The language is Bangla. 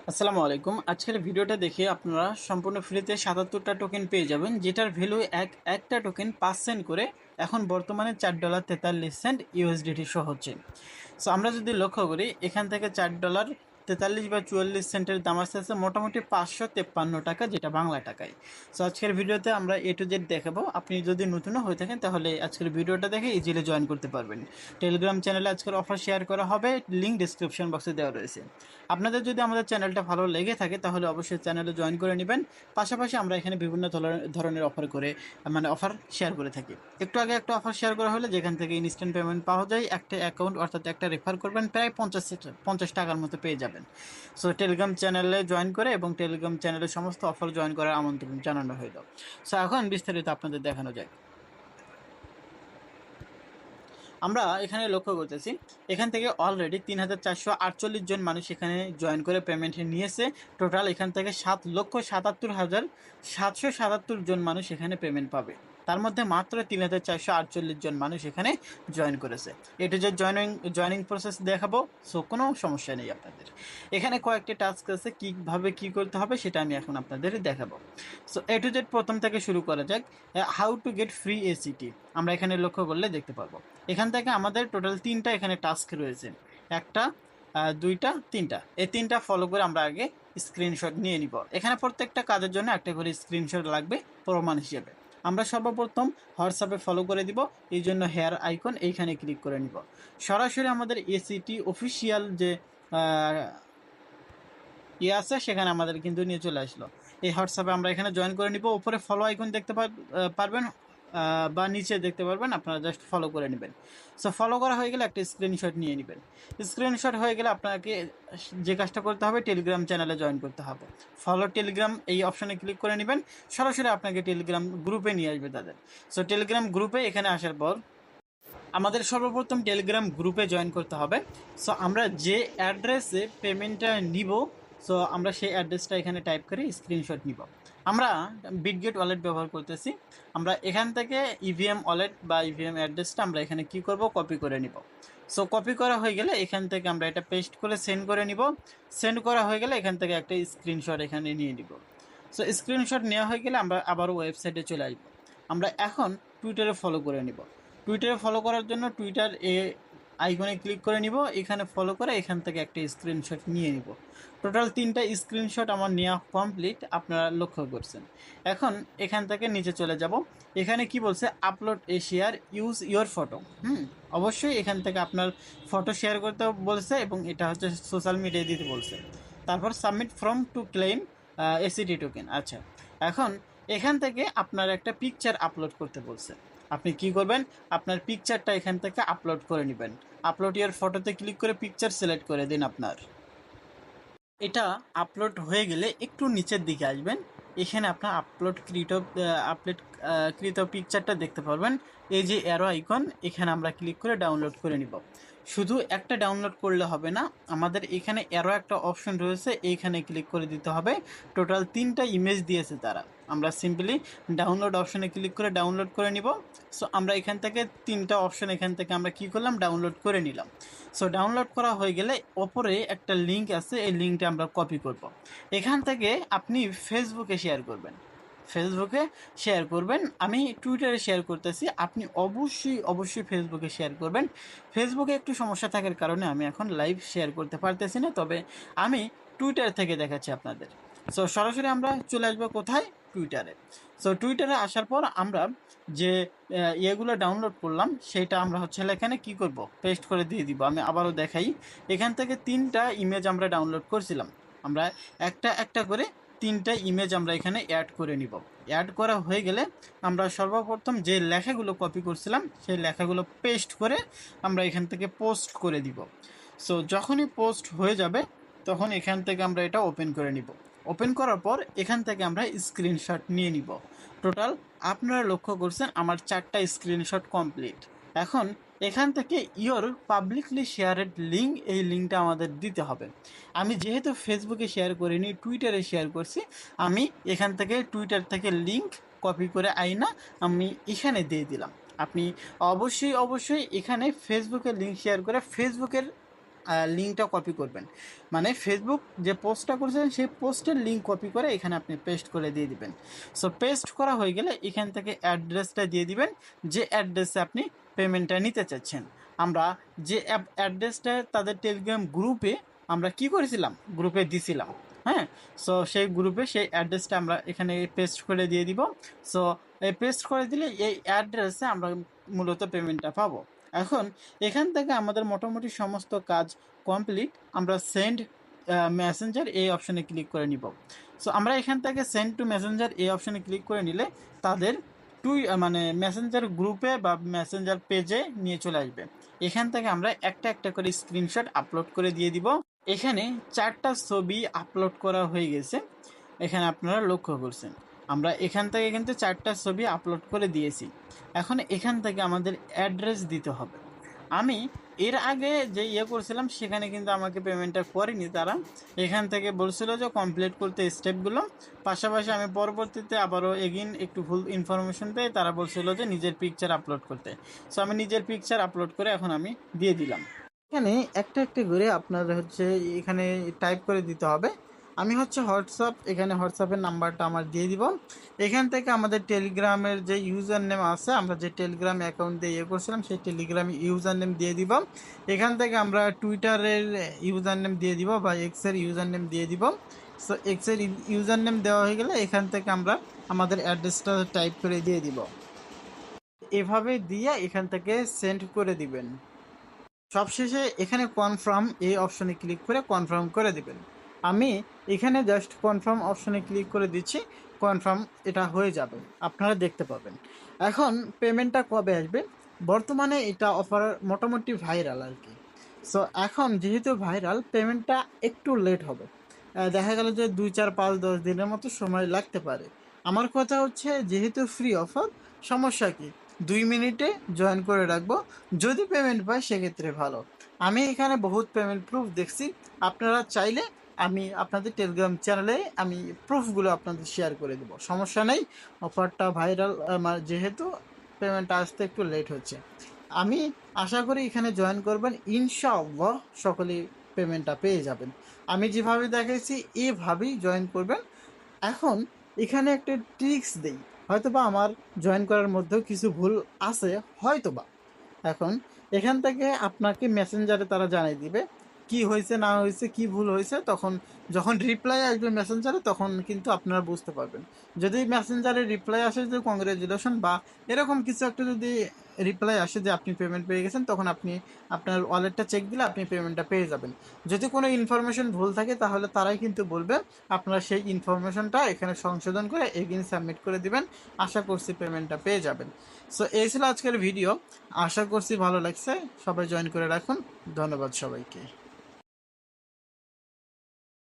আসসালামু আলাইকুম। আজকের ভিডিওটা দেখে আপনারা সম্পূর্ণ ফ্রিতে ৭৭টা টোকেন পেয়ে যাবেন, যেটার ভ্যালু একটা টোকেন ৫ সেন্ট করে। এখন বর্তমানে $৪.৪৩ ইউএসডিটি শো হচ্ছে। সো আমরা যদি লক্ষ্য করি, এখান থেকে $৪.৪৩ বা ৪৪ সেন্টের দাম আসতে মোটামুটি ৫৫৩ টাকা, যেটা বাংলা টাকায়। সো আজকের ভিডিওতে আমরা এ টু জেড দেখাবো। আপনি যদি নতুনও হয়ে থাকেন তাহলে আজকের ভিডিওটা দেখে ইজিলি জয়েন করতে পারবেন। টেলিগ্রাম চ্যানেলে আজকের অফার শেয়ার করা হবে, লিঙ্ক ডিসক্রিপশন বক্সে দেওয়া রয়েছে। আপনাদের যদি আমাদের চ্যানেলটা ভালো লেগে থাকে তাহলে অবশ্যই চ্যানেলে জয়েন করে নেবেন। পাশাপাশি আমরা এখানে বিভিন্ন ধরনের অফার শেয়ার করে থাকি। একটু আগে একটা অফার শেয়ার করা হলো, যেখান থেকে ইনস্ট্যান্ট পেমেন্ট পাওয়া যায়। একটা অ্যাকাউন্ট অর্থাৎ একটা রেফার করবেন, প্রায় 50 টাকার মতো পেয়ে যাবেন। সো টেলিগ্রাম চ্যানেলে জয়েন করে এবং টেলিগ্রাম চ্যানেলের সমস্ত অফার জয়েন করার আমন্ত্রণ জানানো হলো। সো এখন বিস্তারিত আপনাদের দেখানো যায়। আমরা এখানে লক্ষ্য করতেছি, এখান থেকে অলরেডি ৩,৪৪৮ জন মানুষ এখানে জয়েন করে পেমেন্ট নিয়েছে। টোটাল এখান থেকে ৭,৭৭,৭৭৭ জন মানুষ এখানে পেমেন্ট পাবে। তার মধ্যে মাত্র ৩,৪৪৮ জন মানুষ এখানে জয়েন করেছে। এটা যে জয়নিং প্রসেস দেখাবো, সো কোনো সমস্যা নেই আপনাদের। এখানে কয়েকটি টাস্ক আছে, কীভাবে কী করতে হবে সেটা আমি এখন আপনাদের দেখাবো। সো এ টু জেড প্রথম থেকে শুরু করা যাক। হাউ টু গেট ফ্রি এসিটি আমরা এখানে লক্ষ্য করলে দেখতে পারবো। এখান থেকে আমাদের টোটাল 3টা এখানে টাস্ক রয়েছে, একটা, 2টা, 3টা। এই 3টা ফলো করে আমরা আগে স্ক্রিনশট নিয়ে নিব। এখানে প্রত্যেকটা কাজের জন্য একটা করে স্ক্রিনশট লাগবে প্রমাণ হিসেবে। আমরা সর্বপ্রথম হোয়াটসঅ্যাপে ফলো করে দিব, এই জন্য হেয়ার আইকন এইখানে ক্লিক করে নিব। সরাসরি আমাদের এসিটি অফিসিয়াল যে আছে সেখানে আমাদের কিন্তু নিয়ে চলে আসলো। এই হোয়াটসঅ্যাপে আমরা এখানে জয়েন করে নিব। উপরে ফলো আইকন দেখতে পারবেন বা নিচে দেখতে পারবেন, আপনারা জাস্ট ফলো করে নেবেন। সো ফলো করা হয়ে গেলে একটা স্ক্রিনশট নিয়ে নেবেন। স্ক্রিনশট হয়ে গেলে আপনাকে যে কাজটা করতে হবে, টেলিগ্রাম চ্যানেলে জয়েন করতে হবে। ফলো টেলিগ্রাম এই অপশানে ক্লিক করে নেবেন, সরাসরি আপনাকে টেলিগ্রাম গ্রুপে নিয়ে আসবে তাদের। সো টেলিগ্রাম গ্রুপে এখানে আসার পর আমাদের সর্বপ্রথম টেলিগ্রাম গ্রুপে জয়েন করতে হবে। সো আমরা যে অ্যাড্রেসে পেমেন্টটা নিব, সো আমরা সেই অ্যাড্রেসটা এখানে টাইপ করে স্ক্রিনশট নিব। আমরা বিটগেট ওয়ালেট ব্যবহার করতেছি। আমরা এখান থেকে ইভিএম ওয়ালেট বা ইভিএম অ্যাড্রেসটা আমরা এখানে কি করব, কপি করে নিব। সো কপি করা হয়ে গেলে এখান থেকে আমরা এটা পেস্ট করে সেন্ড করে নিব। সেন্ড করা হয়ে গেলে এখান থেকে একটা স্ক্রিনশট এখানে নিয়ে নিব। সো স্ক্রিনশট নেওয়া হয়ে গেলে আমরা আবারও ওয়েবসাইটে চলে আসব। আমরা এখন টুইটারে ফলো করে নিব। টুইটারে ফলো করার জন্য টুইটার আইকনে ক্লিক করে নিব, এখানে ফলো করে এখান থেকে একটা স্ক্রিনশট নিয়ে নিব। টোটাল 3টা স্ক্রিনশট আমার নেওয়া কমপ্লিট, আপনারা লক্ষ্য করছেন। এখন এখান থেকে নিচে চলে যাব। এখানে কি বলছে, upload A share use your photo. অবশ্যই এখান থেকে আপনার ফটো শেয়ার করতে বলছে এবং এটা হচ্ছে সোশ্যাল মিডিয়ায় দিতে বলছে। তারপর submit form to claim ACT token. আচ্ছা, এখন এখান থেকে আপনার একটা পিকচার আপলোড করতে বলছে। আপনি কি করবেন, আপনার পিকচারটা এখান থেকে আপলোড করে নেবেন। আপলোড ইয়ার ফটোতে ক্লিক করে পিকচার সিলেক্ট করে দিন আপনার। এটা আপলোড হয়ে গেলে একটু নিচের দিকে আসবেন, এখানে আপনার আপলোডকৃত পিকচারটা দেখতে পারবেন। এই যে অ্যারো আইকন, এখানে আমরা ক্লিক করে ডাউনলোড করে নিব। শুধু একটা ডাউনলোড করলে হবে না, আমাদের এখানে অ্যারো একটা অপশন রয়েছে, এইখানে ক্লিক করে দিতে হবে। টোটাল 3টা ইমেজ দিয়েছে তারা, আমরা সিম্পলি ডাউনলোড অপশনে ক্লিক করে ডাউনলোড করে নিব। সো আমরা এখান থেকে 3টা অপশন এখান থেকে আমরা কি করলাম, ডাউনলোড করে নিলাম। সো ডাউনলোড করা হয়ে গেলে ওপরে একটা লিঙ্ক আছে, এই লিঙ্কটা আমরা কপি করব। এখান থেকে আপনি ফেসবুকে শেয়ার করবেন। আমি টুইটারে শেয়ার করতেছি, আপনি অবশ্যই ফেসবুকে শেয়ার করবেন। ফেসবুকে একটু সমস্যা থাকার কারণে আমি এখন লাইভ শেয়ার করতে পারতেছি না, তবে আমি টুইটার থেকে দেখাচ্ছি আপনাদের। সো সরাসরি আমরা চলে আসবো কোথায়, টুইটারে। সো টুইটারে আসার পর আমরা যে ইয়েগুলো ডাউনলোড করলাম সেটা আমরা হচ্ছে এখানে কি করব, পেস্ট করে দিয়ে দিব। আমি আবারও দেখাই, এখান থেকে 3টা ইমেজ আমরা ডাউনলোড করছিলাম। আমরা একটা করে 3টা ইমেজ আমরা এখানে অ্যাড করে নিব। অ্যাড করা হয়ে গেলে আমরা সর্বপ্রথম যে লেখাগুলো কপি করছিলাম সেই লেখাগুলো পেস্ট করে আমরা এখান থেকে পোস্ট করে দিব। সো যখনই পোস্ট হয়ে যাবে তখন এখান থেকে আমরা এটা ওপেন করে নিব। ওপেন করার পর এখান থেকে আমরা স্ক্রিনশট নিয়ে নিব। টোটাল আপনারা লক্ষ্য করছেন আমার 4টা স্ক্রিনশট কমপ্লিট। এখন এখান থেকে ইয়োর পাবলিকলি শেয়ারেড লিঙ্ক, এই লিঙ্কটা আমাদের দিতে হবে। আমি যেহেতু ফেসবুকে শেয়ার করিনি, টুইটারে শেয়ার করছি, আমি এখান থেকে টুইটার থেকে লিঙ্ক কপি করে আইনা আমি এখানে দিয়ে দিলাম। আপনি অবশ্যই এখানে ফেসবুকের লিঙ্ক শেয়ার করে ফেসবুকের লিঙ্কটা কপি করবেন, মানে ফেসবুক যে পোস্টটা করেছেন সেই পোস্টের লিঙ্ক কপি করে এখানে আপনি পেস্ট করে দিয়ে দিবেন। সো পেস্ট করা হয়ে গেলে এখান থেকে অ্যাড্রেসটা দিয়ে দিবেন, যে অ্যাড্রেসে আপনি পেমেন্টটা নিতে চাচ্ছেন। আমরা যে অ্যাড্রেসটা তাদের টেলিগ্রাম গ্রুপে আমরা কি করেছিলাম, গ্রুপে দিছিলাম, হ্যাঁ। সো সেই গ্রুপে সেই অ্যাড্রেসটা আমরা এখানে পেস্ট করে দিয়ে দিব। সো এই পেস্ট করে দিলে এই অ্যাড্রেসে আমরা মূলত পেমেন্টটা পাবো। এখন এখান থেকে আমাদের মোটামুটি সমস্ত কাজ কমপ্লিট। আমরা সেন্ড মেসেঞ্জার এই অপশনে ক্লিক করে নিব। সো আমরা এখান থেকে সেন্ড টু মেসেঞ্জার এই অপশনে ক্লিক করে নিলে তাদের মানে মেসেঞ্জার গ্রুপে বা মেসেঞ্জার পেজে নিয়ে চলে আসবে। এখান থেকে আমরা একটা একটা করে স্ক্রিনশট আপলোড করে দিয়ে দিব। এখানে 4টা ছবি আপলোড করা হয়ে গেছে, এখানে আপনারা লক্ষ্য করছেন। আমরা এখান থেকে কিন্তু 4টা ছবি আপলোড করে দিয়েছি। এখন এখান থেকে আমাদের অ্যাড্রেস দিতে হবে। আমি এর আগে যে করছিলাম সেখানে কিন্তু আমাকে পেমেন্টটা করেনি তারা, এখান থেকে বলছিল যে কমপ্লিট করতে স্টেপগুলো। পাশাপাশি আমি পরবর্তীতে আবারও এগিন একটু ভুল ইনফরমেশন পেয়ে তারা বলছিল যে নিজের পিকচার আপলোড করতে। সো আমি নিজের পিকচার আপলোড করে এখন আমি দিয়ে দিলাম। এখানে একটা একটা করে আপনার এখানে টাইপ করে দিতে হবে। আমি হোয়াটসঅ্যাপ, এখানে হোয়াটসঅ্যাপের নাম্বারটা আমার দিয়ে দিব। এখান থেকে আমাদের টেলিগ্রামের যে ইউজার নেম আছে, আমরা যে টেলিগ্রাম অ্যাকাউন্ট দিয়ে করছিলাম সেই টেলিগ্রাম ইউজার নেম দিয়ে দিব। এখান থেকে আমরা টুইটারের ইউজার নেম দিয়ে দিব বা এক্সের ইউজার নেম দিয়ে দিব। সো এক্সের ইউজার নেম দেওয়া হয়ে গেলে এখান থেকে আমরা আমাদের অ্যাড্রেসটা টাইপ করে দিয়ে দিব। এভাবে দিয়ে এখান থেকে সেন্ড করে দিবেন। সবশেষে এখানে কনফার্ম এই অপশনে ক্লিক করে কনফার্ম করে দিবেন। আমি এখানে জাস্ট কনফার্ম অপশনে ক্লিক করে দিচ্ছি, কনফার্ম এটা হয়ে যাবে, আপনারা দেখতে পাবেন। এখন পেমেন্টটা কবে আসবে? বর্তমানে এটা অফার মোটামুটি ভাইরাল আর কি। সো এখন যেহেতু ভাইরাল, পেমেন্টটা একটু লেট হবে। দেখা গেল যে 2, 4, 5, 10 দিনের মতো সময় লাগতে পারে। আমার কথা যেহেতু ফ্রি অফার, সমস্যা কি, 2 মিনিটে জয়েন করে রাখবো। যদি পেমেন্ট পাই সেক্ষেত্রে ভালো। আমি এখানে বহুত পেমেন্ট প্রুফ দেখছি। আপনারা চাইলে আমি আপনাদের টেলিগ্রাম চ্যানেলে আমি প্রুফগুলো আপনাদের শেয়ার করে দেবো, সমস্যা নেই। অফারটা ভাইরাল যেহেতু পেমেন্টটা আসতে একটু লেট হচ্ছে। আমি আশা করি এখানে জয়েন করবেন, ইনশাআল্লাহ সকলেই পেমেন্টটা পেয়ে যাবেন। আমি যেভাবে দেখাইছি এভাবেই জয়েন করবেন। এখন এখানে একটা ট্রিক্স দেই, হয়তোবা আমার জয়েন করার মধ্যেও কিছু ভুল আছে হয়তোবা। এখন এখান থেকে আপনাকে মেসেঞ্জারে তারা জানিয়ে দিবে কি হয়েছে না হয়েছে, কি ভুল হয়েছে। তখন যখন রিপ্লাই আসবে মেসেঞ্জারে তখন কিন্তু আপনারা বুঝতে পারবেন। যদি মেসেঞ্জারে রিপ্লাই আসে যে কংগ্রেচুলেশন বা এরকম কিছু একটা যদি রিপ্লাই আসে যে আপনি পেমেন্ট পেয়ে গেছেন, তখন আপনি আপনার ওয়ালেটটা চেক দিলে আপনি পেমেন্টটা পেয়ে যাবেন। যদি কোনো ইনফরমেশন ভুল থাকে তাহলে তারাই কিন্তু বলবে, আপনারা সেই ইনফরমেশনটা এখানে সংশোধন করে এগেইন সাবমিট করে দিবেন। আশা করছি পেমেন্টটা পেয়ে যাবেন। সো এই ছিল আজকের ভিডিও, আশা করছি ভালো লাগছে। সবাই জয়েন করে রাখুন। ধন্যবাদ সবাইকে।